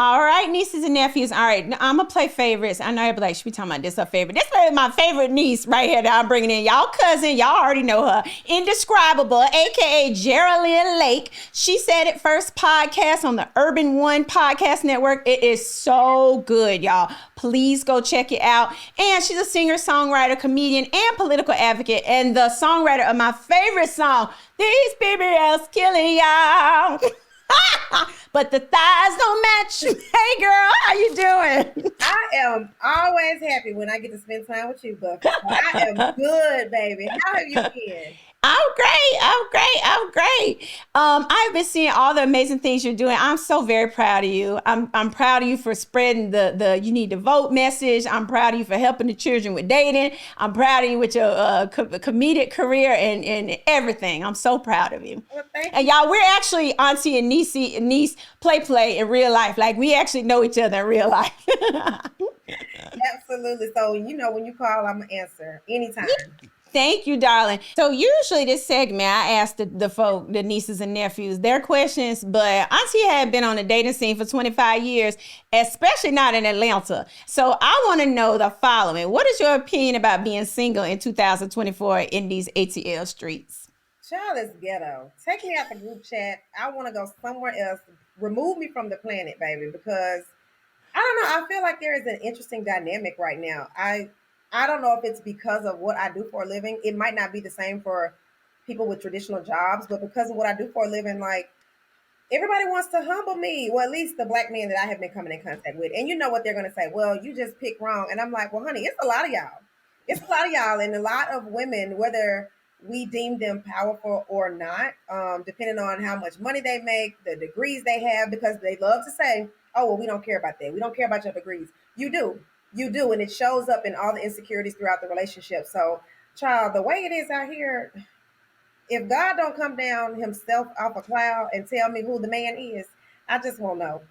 All right, nieces and nephews. All right, I'm gonna play favorites. I know everybody like, she be talking about this her favorite. This is my favorite niece right here that I'm bringing in. Y'all cousin, y'all already know her. Indescribable, aka Geraldine Lake. She Said It First podcast on the Urban One Podcast Network. It is so good, y'all. Please go check it out. And she's a singer, songwriter, comedian, and political advocate, and the songwriter of my favorite song, These BBLs Killing Y'all. But the thighs don't match. Hey, girl, how you doing? I am always happy when I get to spend time with you, Buffy. I am good, baby. How have you been? I'm great. I'm great. I've been seeing all the amazing things you're doing. I'm so very proud of you. I'm proud of you for spreading the you need to vote message. I'm proud of you for helping the children with dating. I'm proud of you with your comedic career and everything. I'm so proud of you. Well, thank And you. y'all, we're actually auntie and niece play in real life. Like we actually know each other in real life. Absolutely. So, when you call, I'm going to answer anytime. Thank you, darling. So usually this segment, I ask the folk, the nieces and nephews, their questions, but Auntie had been on the dating scene for 25 years, especially not in Atlanta. So I want to know the following. What is your opinion about being single in 2024 in these ATL streets? Child is ghetto. Take me out the group chat. I want to go somewhere else. Remove me from the planet, baby, because I don't know. I feel like there is an interesting dynamic right now. I don't know if it's because of what I do for a living. It might not be the same for people with traditional jobs, but because of what I do for a living, like everybody wants to humble me. Well, at least the black men that I have been coming in contact with. And you know what they're gonna say? Well, you just picked wrong. And I'm like, well, honey, it's a lot of y'all. It's a lot of y'all, and a lot of women, whether we deem them powerful or not, depending on how much money they make, the degrees they have, because they love to say, oh, well, we don't care about that. We don't care about your degrees. You do. You do. And it shows up in all the insecurities throughout the relationship. So, child, the way it is out here, if God don't come down himself off a cloud and tell me who the man is, I just won't know.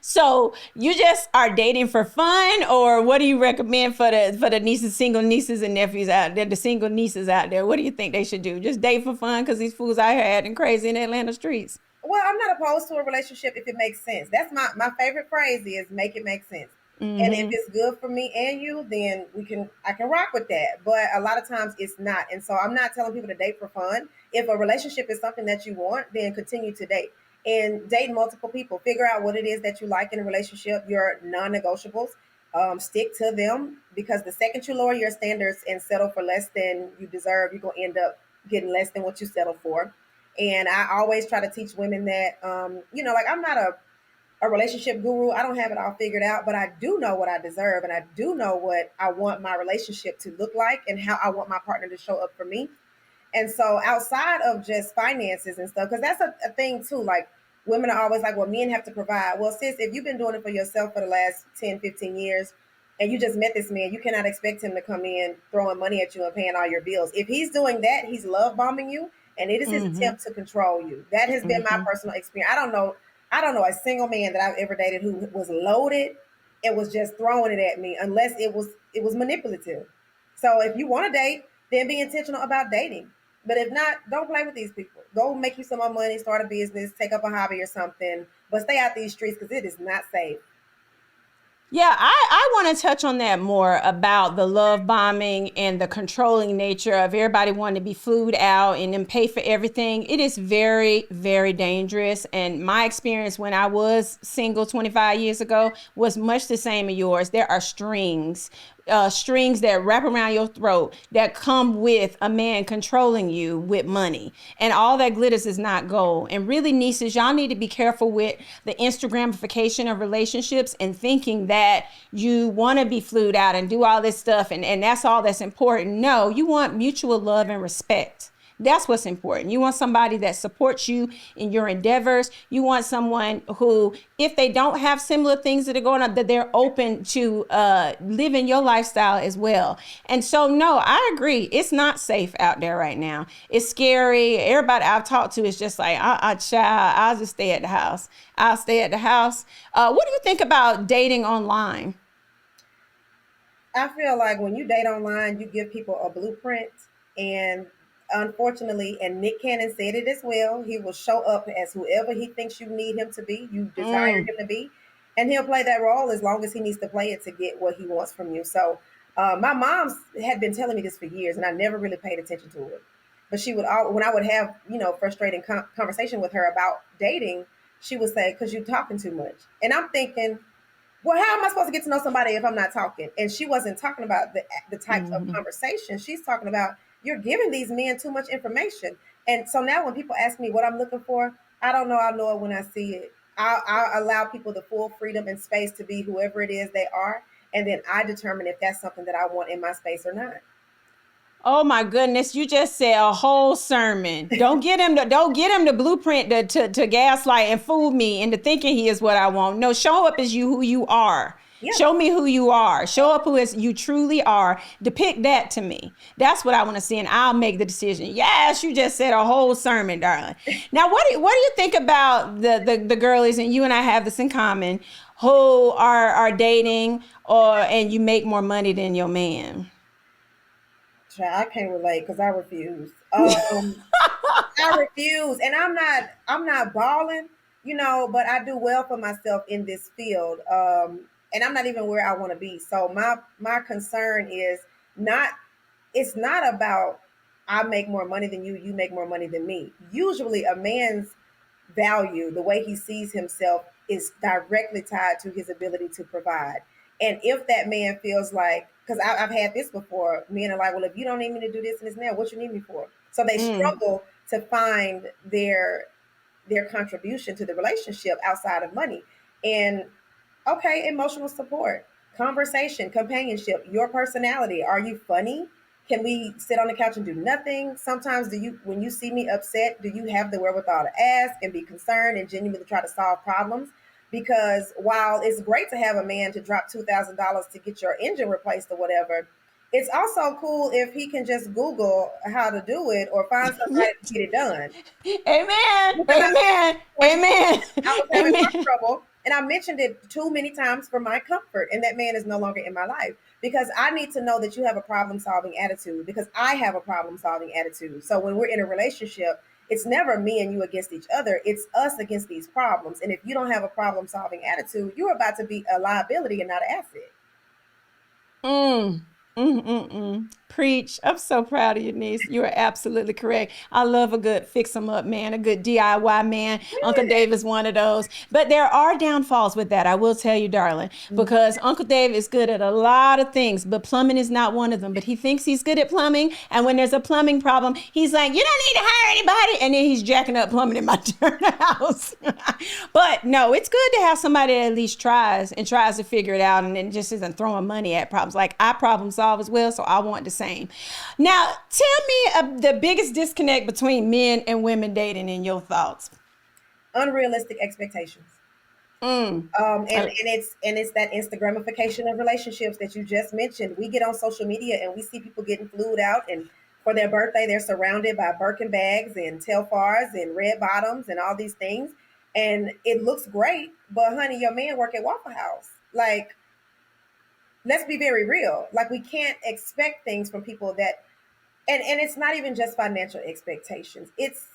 So you just are dating for fun, or what do you recommend for the nieces, single nieces and nephews out there, the single nieces out there? What do you think they should do? Just date for fun because these fools out here acting crazy in the Atlanta streets. Well, I'm not opposed to a relationship if it makes sense. That's my favorite phrase is make it make sense. And if Mm-hmm. it's good for me and you, then I can rock with that. But a lot of times it's not. And so I'm not telling people to date for fun. If a relationship is something that you want, then continue to date. And date multiple people. Figure out what it is that you like in a relationship, your non-negotiables. Stick to them, because the second you lower your standards and settle for less than you deserve, you're gonna end up getting less than what you settled for. And I always try to teach women that, like I'm not a relationship guru. I don't have it all figured out, but I do know what I deserve, and I do know what I want my relationship to look like and how I want my partner to show up for me. And so outside of just finances and stuff, because that's a thing too, like women are always like, well, men have to provide. Well, sis, if you've been doing it for yourself for the last 10, 15 years, and you just met this man, you cannot expect him to come in throwing money at you and paying all your bills. If he's doing that, he's love bombing you, and it is his Mm-hmm. attempt to control you. That has been my Mm-hmm. personal experience. I don't know a single man that I've ever dated who was loaded and was just throwing it at me, unless it was manipulative. So if you want to date, then be intentional about dating. But if not, don't play with these people. Go make you some more money, start a business, take up a hobby or something, but stay out these streets because it is not safe. Yeah, I want to touch on that more about the love bombing and the controlling nature of everybody wanting to be flued out and then pay for everything. It is very, very dangerous. And my experience when I was single 25 years ago was much the same as yours. There are strings that wrap around your throat that come with a man controlling you with money. And all that glitters is not gold. And really, nieces, y'all need to be careful with the Instagramification of relationships and thinking that you want to be flued out and do all this stuff. And that's all that's important. No, you want mutual love and respect. That's what's important. You want somebody that supports you in your endeavors. You want someone who, if they don't have similar things that are going on, that they're open to living your lifestyle as well. And so, no, I agree. It's not safe out there right now. It's scary. Everybody I've talked to is just like, child, I'll just stay at the house. I'll stay at the house. What do you think about dating online? I feel like when you date online, you give people a blueprint, and unfortunately, and Nick Cannon said it as well, he will show up as whoever he thinks you need him to be, you desire Mm. him to be, and he'll play that role as long as he needs to play it to get what he wants from you. So, my mom's had been telling me this for years, and I never really paid attention to it. But she would all when I would have frustrating conversation with her about dating, she would say, "Because you're talking too much," and I'm thinking, well, how am I supposed to get to know somebody if I'm not talking? And she wasn't talking about the types of Mhm. conversation. She's talking about you're giving these men too much information. And so now when people ask me what I'm looking for, I don't know. I'll know it when I see it. I'll allow people the full freedom and space to be whoever it is they are. And then I determine if that's something that I want in my space or not. Oh my goodness, you just said a whole sermon. Don't get him the blueprint to gaslight and fool me into thinking he is what I want. No, show up as you who you are. Yeah. Show me who you are. Show up who is you truly are. Depict that to me. That's what I want to see, and I'll make the decision. Yes, you just said a whole sermon, darling. Now, what do you think about the girlies, and you and I have this in common, who are dating and you make more money than your man? I can't relate because I refuse. I refuse, and I'm not balling, but I do well for myself in this field, and I'm not even where I want to be. So my concern is not it's not about I make more money than you, you make more money than me. Usually, a man's value, the way he sees himself, is directly tied to his ability to provide. And if that man feels like, because I've had this before, men are like, well, if you don't need me to do this and this and that, what you need me for? So they Mm, struggle to find their contribution to the relationship outside of money. And okay, emotional support, conversation, companionship, your personality. Are you funny? Can we sit on the couch and do nothing? Sometimes when you see me upset, do you have the wherewithal to ask and be concerned and genuinely try to solve problems? Because while it's great to have a man to drop $2,000 to get your engine replaced or whatever, it's also cool if he can just Google how to do it or find somebody to get it done. amen. Because I've been in Amen. situations Amen. I was having car Amen. trouble, and I mentioned it too many times for my comfort, and that man is no longer in my life because I need to know that you have a problem solving attitude because I have a problem solving attitude. So when we're in a relationship, it's never me and you against each other. It's us against these problems. And if you don't have a problem solving attitude, you're about to be a liability and not an asset. Mm. Preach. I'm so proud of you, niece. You are absolutely correct. I love a good fix 'em up man, a good DIY man. Uncle Dave is one of those. But there are downfalls with that, I will tell you, darling, because Uncle Dave is good at a lot of things, but plumbing is not one of them. But he thinks he's good at plumbing. And when there's a plumbing problem, he's like, you don't need to hire anybody. And then he's jacking up plumbing in my house. But no, it's good to have somebody that at least tries to figure it out and then just isn't throwing money at problems. Like I problem solve as well, so I want the same. Now, tell me the biggest disconnect between men and women dating in your thoughts. Unrealistic expectations. Mm. And it's that Instagramification of relationships that you just mentioned. We get on social media and we see people getting flued out, and for their birthday, they're surrounded by Birkin bags and Telfars and red bottoms and all these things, and it looks great. But honey, your man work at Waffle House. Like, let's be very real. Like, we can't expect things from people that and it's not even just financial expectations. It's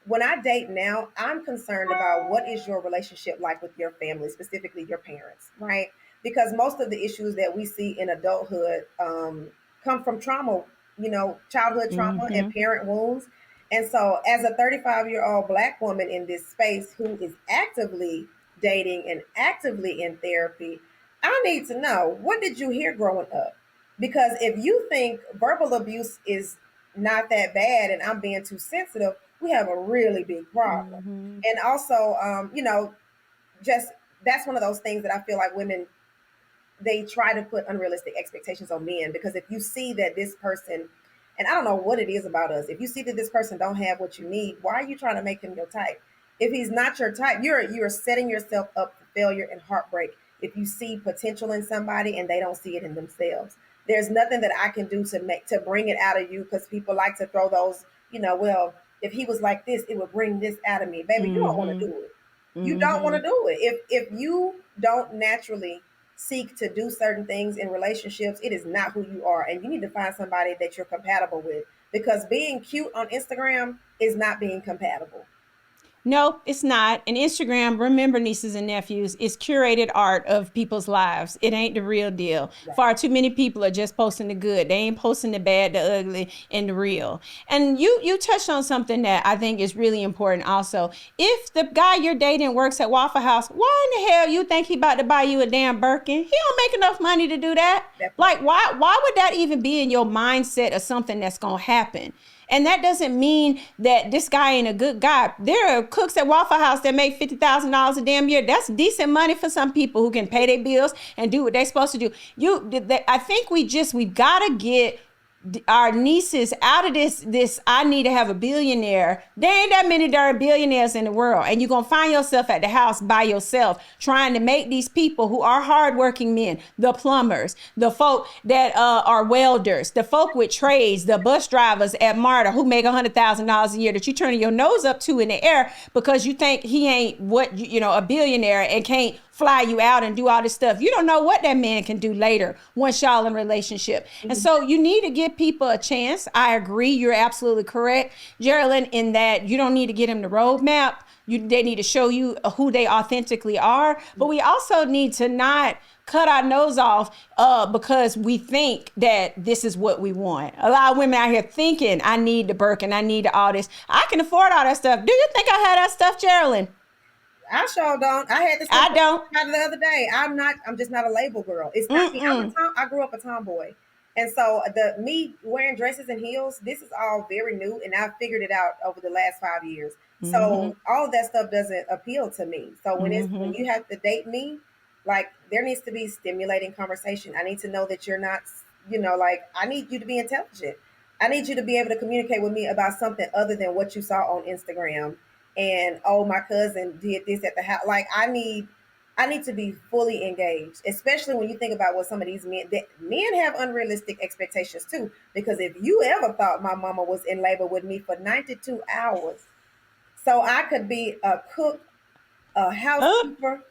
when I date now, I'm concerned about what is your relationship like with your family, specifically your parents, right? Because most of the issues that we see in adulthood come from trauma, childhood trauma and Mm-hmm. parent wounds. And so, as a 35-year-old Black woman in this space who is actively dating and actively in therapy, I need to know, what did you hear growing up? Because if you think verbal abuse is not that bad and I'm being too sensitive, we have a really big problem. Mm-hmm. And also, just that's one of those things that I feel like women, they try to put unrealistic expectations on men, because if you see that this person, and I don't know what it is about us, if you see that this person don't have what you need, why are you trying to make him your type? If he's not your type, you're setting yourself up for failure and heartbreak if you see potential in somebody and they don't see it in themselves. There's nothing that I can do to bring it out of you, because people like to throw those, well, if he was like this, it would bring this out of me. Baby, you don't want to Mm-hmm. do it. You don't want Mm-hmm. to do it. If you don't naturally seek to do certain things in relationships, it is not who you are. And you need to find somebody that you're compatible with. because being cute on Instagram is not being compatible. No, it's not. And Instagram, remember, nieces and nephews, is curated art of people's lives. It ain't the real deal. Right. Far too many people are just posting the good. They ain't posting the bad, the ugly, and the real. And you touched on something that I think is really important also. If the guy you're dating works at Waffle House, why in the hell you think he about to buy you a damn Birkin? He don't make enough money to do that. That part. Like, why would that even be in your mindset of something that's gonna happen? And that doesn't mean that this guy ain't a good guy. There are cooks at Waffle House that make $50,000 a damn year. That's decent money for some people who can pay their bills and do what they're supposed to do. I think we've got to get our nieces out of this I need to have a billionaire. There ain't that many darn billionaires in the world, and you're gonna find yourself at the house by yourself trying to make these people who are hardworking men, the plumbers, the folk that are welders, the folk with trades, the bus drivers at MARTA who make $100,000 a year, that you turning your nose up to in the air because you think he ain't a billionaire and can't fly you out and do all this stuff. You don't know what that man can do later once y'all in a relationship. Mm-hmm. And so you need to give people a chance. I agree. You're absolutely correct, Geraldine, in that you don't need to get them the roadmap. They need to show you who they authentically are. But we also need to not cut our nose off because we think that this is what we want. A lot of women out here thinking, I need the Birkin, I need all this. I can afford all that stuff. Do you think I had that stuff, Geraldine? I sure don't. I had this I don't. the other day. I'm just not a label girl. It's not me. I grew up a tomboy. And so me wearing dresses and heels, this is all very new, and I've figured it out over the last 5 years. So all of that stuff doesn't appeal to me. So when you have to date me, like there needs to be stimulating conversation. I need to know that you're not, like I need you to be intelligent. I need you to be able to communicate with me about something other than what you saw on Instagram. And oh, my cousin did this at the house. Like I need to be fully engaged, especially when you think about what some of these men have unrealistic expectations too. Because if you ever thought my mama was in labor with me for 92 hours, so I could be a cook, a housekeeper,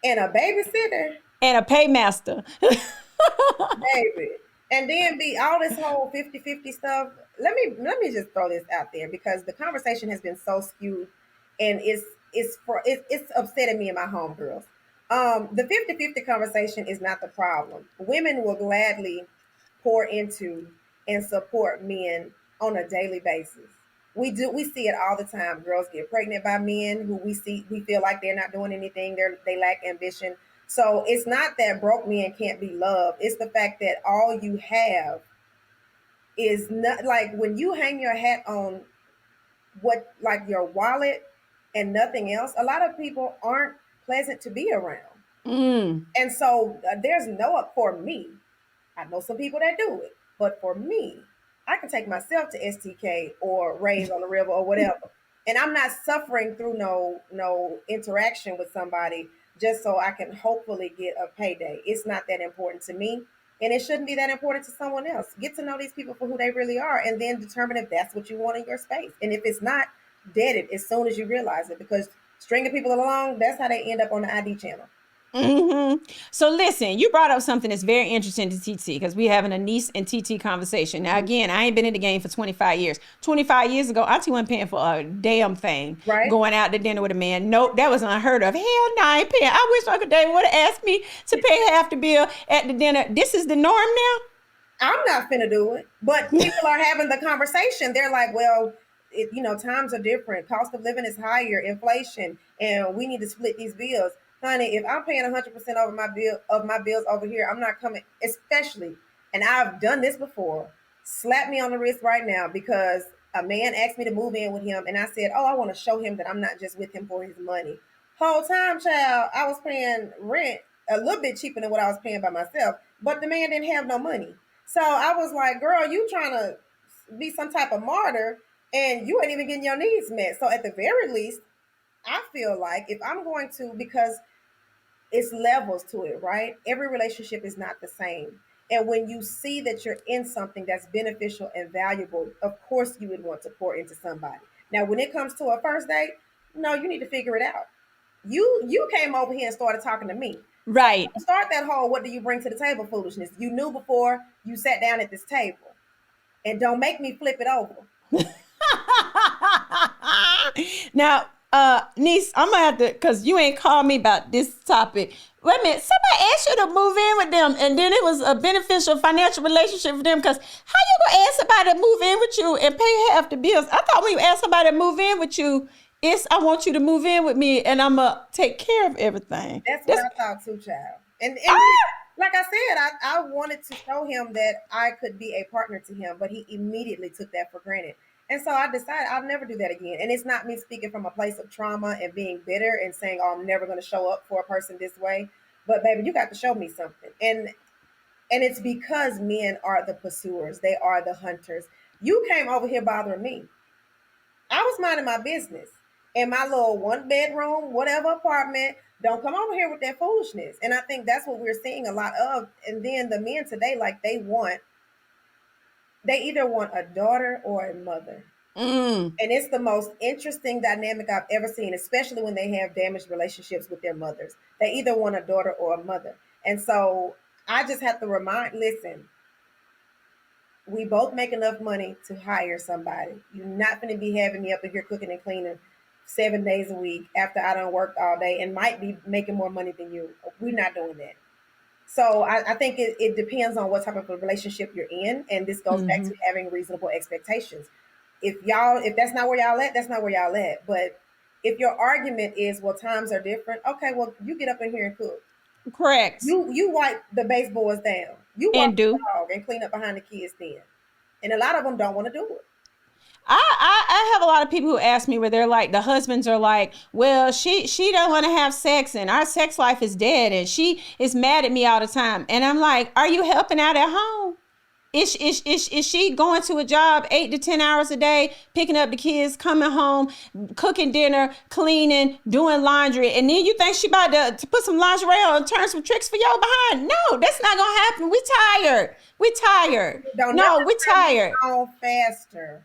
and a babysitter, and a paymaster, baby, and then be all this whole 50-50 stuff. Let me just throw this out there because the conversation has been so skewed, and it's upsetting me and my homegirls. The 50-50 conversation is not the problem. Women will gladly pour into and support men on a daily basis. We see it all the time. Girls get pregnant by men who we feel like they're not doing anything. They lack ambition. So it's not that broke men can't be loved. It's the fact that all you have is not, like when you hang your hat on what, like your wallet and nothing else, a lot of people aren't pleasant to be around. And so there's no, for me, I know some people that do it, but for me, I can take myself to STK or Rays on the River or whatever, and I'm not suffering through no interaction with somebody just so I can hopefully get a payday. It's not that important to me, and it shouldn't be that important to someone else. Get to know these people for who they really are, and then determine if that's what you want in your space. And if it's not, dead it as soon as you realize it, because stringing people along, that's how they end up on the ID channel. So listen, you brought up something that's very interesting to TT because we having a niece and TT conversation. Now, again, I ain't been in the game for 25 years. 25 years ago, Auntie wasn't paying for a damn thing. Right. Going out to dinner with a man. Nope, that was unheard of. Hell no, I ain't paying. I wish Uncle David would have asked me to pay half the bill at the dinner. This is the norm now? I'm not finna do it. But people are having the conversation. They're like, well, times are different. Cost of living is higher, inflation, and we need to split these bills. Honey, if I'm paying 100% over my bills over here, I'm not coming. Especially, and I've done this before. Slap me on the wrist right now because a man asked me to move in with him, and I said, "Oh, I want to show him that I'm not just with him for his money." Whole time, child, I was paying rent a little bit cheaper than what I was paying by myself, but the man didn't have no money. So I was like, "Girl, you trying to be some type of martyr, and you ain't even getting your needs met." So at the very least, I feel like if I'm going to, because it's levels to it, right? Every relationship is not the same. And when you see that you're in something that's beneficial and valuable, of course you would want to pour into somebody. Now, when it comes to a first date, no, you need to figure it out. You came over here and started talking to me. Right. Start that whole what do you bring to the table foolishness. You knew before you sat down at this table. And don't make me flip it over. Now, niece, I'm gonna have to, cause you ain't called me about this topic. Wait a minute, somebody asked you to move in with them, and then it was a beneficial financial relationship for them. Cause how you gonna ask somebody to move in with you and pay half the bills? I thought when you ask somebody to move in with you, it's I want you to move in with me, and I'm gonna take care of everything. That's what That's I thought too, child. And ah! like I said, I wanted to show him that I could be a partner to him, but he immediately took that for granted. And so I decided I'll never do that again. And it's not me speaking from a place of trauma and being bitter and saying, "Oh, I'm never going to show up for a person this way." But baby, you got to show me something. And it's because men are the pursuers. They are the hunters. You came over here bothering me. I was minding my business in my little one bedroom, whatever apartment. Don't come over here with that foolishness. And I think that's what we're seeing a lot of. And then the men today, like they either want a daughter or a mother. Mm. And it's the most interesting dynamic I've ever seen, especially when they have damaged relationships with their mothers. They either want a daughter or a mother. And so I just have to listen, we both make enough money to hire somebody. You're not going to be having me up in here cooking and cleaning 7 days a week after I don't work all day and might be making more money than you. We're not doing that. So I think it depends on what type of a relationship you're in. And this goes back Mm-hmm. to having reasonable expectations. If that's not where y'all at, that's not where y'all at. But if your argument is, well, times are different, okay, well, you get up in here and cook. Correct. You wipe the baseboards down. You walk And the do. dog and clean up behind the kids then. And a lot of them don't want to do it. I have a lot of people who ask me where they're like the husbands are like, well, she don't want to have sex and our sex life is dead and she is mad at me all the time. And I'm like, are you helping out at home? Is she going to a job 8 to 10 hours a day, picking up the kids, coming home, cooking dinner, cleaning, doing laundry, and then you think she about to put some lingerie on and turn some tricks for your behind? No, that's not gonna happen. We tired. We tired. Don't No, never we turn me tired. on faster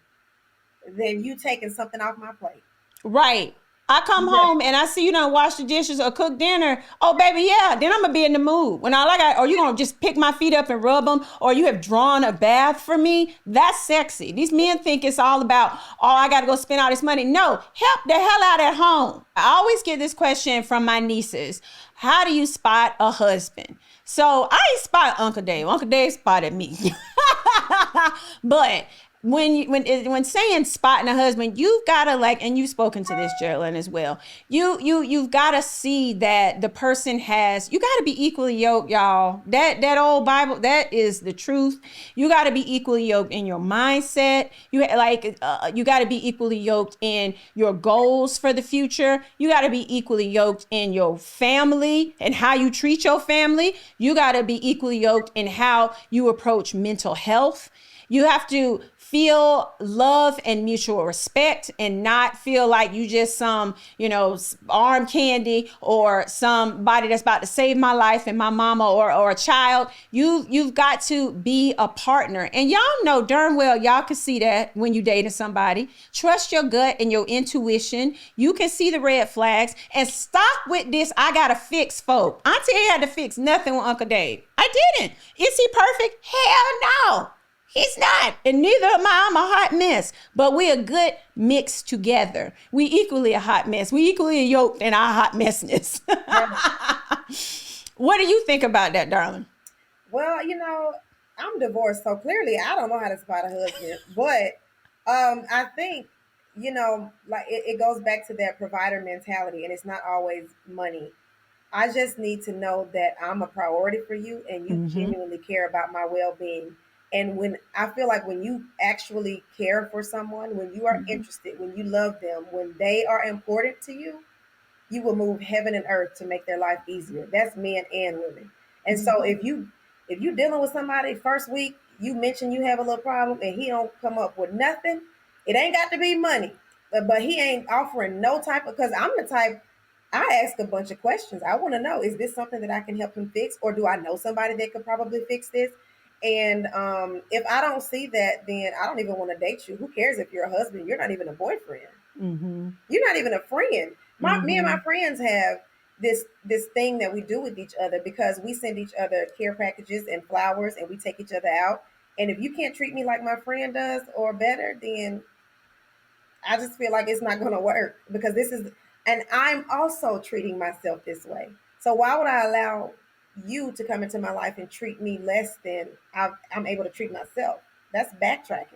than you taking something off my plate. Right. I come Yeah. home and I see you don't wash the dishes or cook dinner. Oh, baby, yeah. Then I'm gonna be in the mood. When I like, or you gonna just pick my feet up and rub them, or you have drawn a bath for me. That's sexy. These men think it's all about, oh, I gotta go spend all this money. No, help the hell out at home. I always get this question from my nieces: how do you spot a husband? So I ain't spot Uncle Dave. Uncle Dave spotted me. But when saying spotting a husband, you've gotta like, and you've spoken to this, Geraldine, as well. You've gotta see that the person has. You gotta be equally yoked, y'all. That old Bible, that is the truth. You gotta be equally yoked in your mindset. You gotta be equally yoked in your goals for the future. You gotta be equally yoked in your family and how you treat your family. You gotta be equally yoked in how you approach mental health. You have to feel love and mutual respect and not feel like you just some, arm candy or somebody that's about to save my life and my mama or a child. You've got to be a partner. And y'all know darn well y'all can see that when you dating somebody. Trust your gut and your intuition. You can see the red flags and stop with this. I gotta fix folk. Auntie ain't had to fix nothing with Uncle Dave. I didn't. Is he perfect? Hell no. He's not, and neither am I. I'm a hot mess, but we're a good mix together. We equally a hot mess. We equally yoked in our hot messness. What do you think about that, darling? Well, I'm divorced, so clearly I don't know how to spot a husband. But I think, like it goes back to that provider mentality, and it's not always money. I just need to know that I'm a priority for you and you Mm-hmm. genuinely care about my well being. And when I feel like when you actually care for someone, when you are Mm-hmm. interested, when you love them, when they are important to you, you will move heaven and earth to make their life easier. That's men and women. And so Mm-hmm. if you dealing with somebody first week, you mention you have a little problem and he don't come up with nothing, it ain't got to be money. But he ain't offering no type of, because I'm the type, I ask a bunch of questions. I want to know, is this something that I can help him fix? Or do I know somebody that could probably fix this? And if I don't see that, then I don't even want to date you. Who cares if you're a husband? You're not even a boyfriend. Mm-hmm. You're not even a friend. Me and my Mm-hmm. friends have this thing that we do with each other because we send each other care packages and flowers and we take each other out. And if you can't treat me like my friend does or better, then I just feel like it's not going to work because and I'm also treating myself this way. So why would I allow you to come into my life and treat me less than I'm able to treat myself? That's backtracking.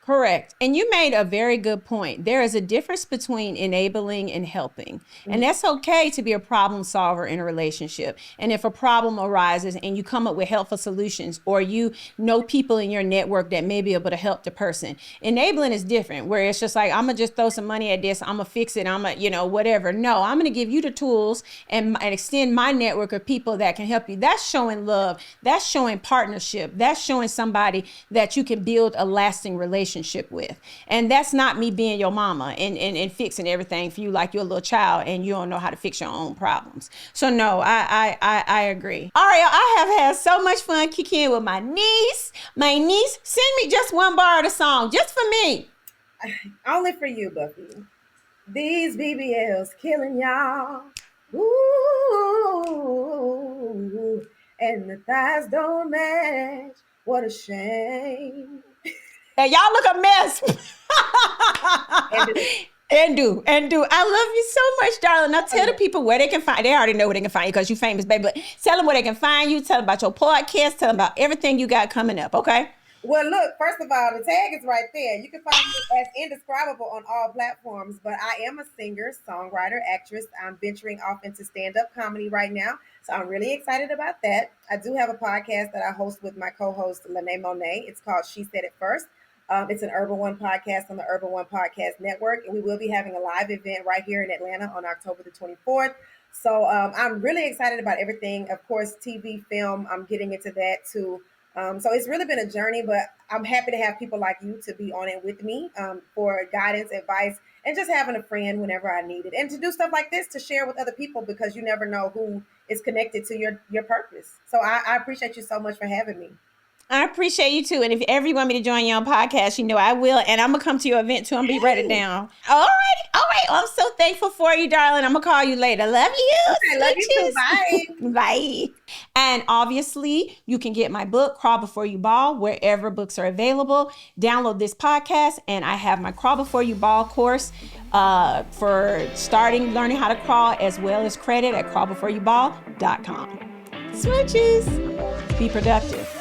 Correct. And you made a very good point. There is a difference between enabling and helping. And Mm-hmm. that's okay to be a problem solver in a relationship. And if a problem arises and you come up with helpful solutions, or you know people in your network that may be able to help the person, enabling is different, where it's just like, I'm going to just throw some money at this. I'm going to fix it. I'm going to, whatever. No, I'm going to give you the tools and extend my network of people that can help you. That's showing love. That's showing partnership. That's showing somebody that you can build a lasting relationship with. And that's not me being your mama and fixing everything for you like you're a little child and you don't know how to fix your own problems. So no, I agree. All right, I have had so much fun kicking with my niece. My niece, sing me just one bar of the song, just for me. Only for you, Buffy. These BBLs killing y'all. Ooh, and the thighs don't match. What a shame. And y'all look a mess. And And do. I love you so much, darling. Now tell the people where they can find. They already know where they can find you because you're famous, baby. But tell them where they can find you. Tell them about your podcast. Tell them about everything you got coming up. Okay. well, look, first of all, the tag is right there. You can find me as Indescribable on all platforms, but I am a singer, songwriter, actress. I'm venturing off into stand-up comedy right now. So I'm really excited about that. I do have a podcast that I host with my co-host, Lene Monet. It's called She Said It First. It's an Urban One podcast on the Urban One Podcast Network, and we will be having a live event right here in Atlanta on October the 24th. So I'm really excited about everything. Of course, TV, film, I'm getting into that too. So it's really been a journey, but I'm happy to have people like you to be on it with me for guidance, advice, and just having a friend whenever I need it. And to do stuff like this to share with other people because you never know who is connected to your purpose. So I appreciate you so much for having me. I appreciate you too. And if ever you want me to join you on podcast, I will. And I'm gonna come to your event too. I'm gonna be write it down. All right. All right. Well, I'm so thankful for you, darling. I'm gonna call you later. Love you. I love you too. Bye. Bye. And obviously, you can get my book, Crawl Before You Ball, wherever books are available. Download this podcast, and I have my Crawl Before You Ball course for learning how to crawl, as well as credit at crawlbeforeyouball.com. Smooches. Be productive.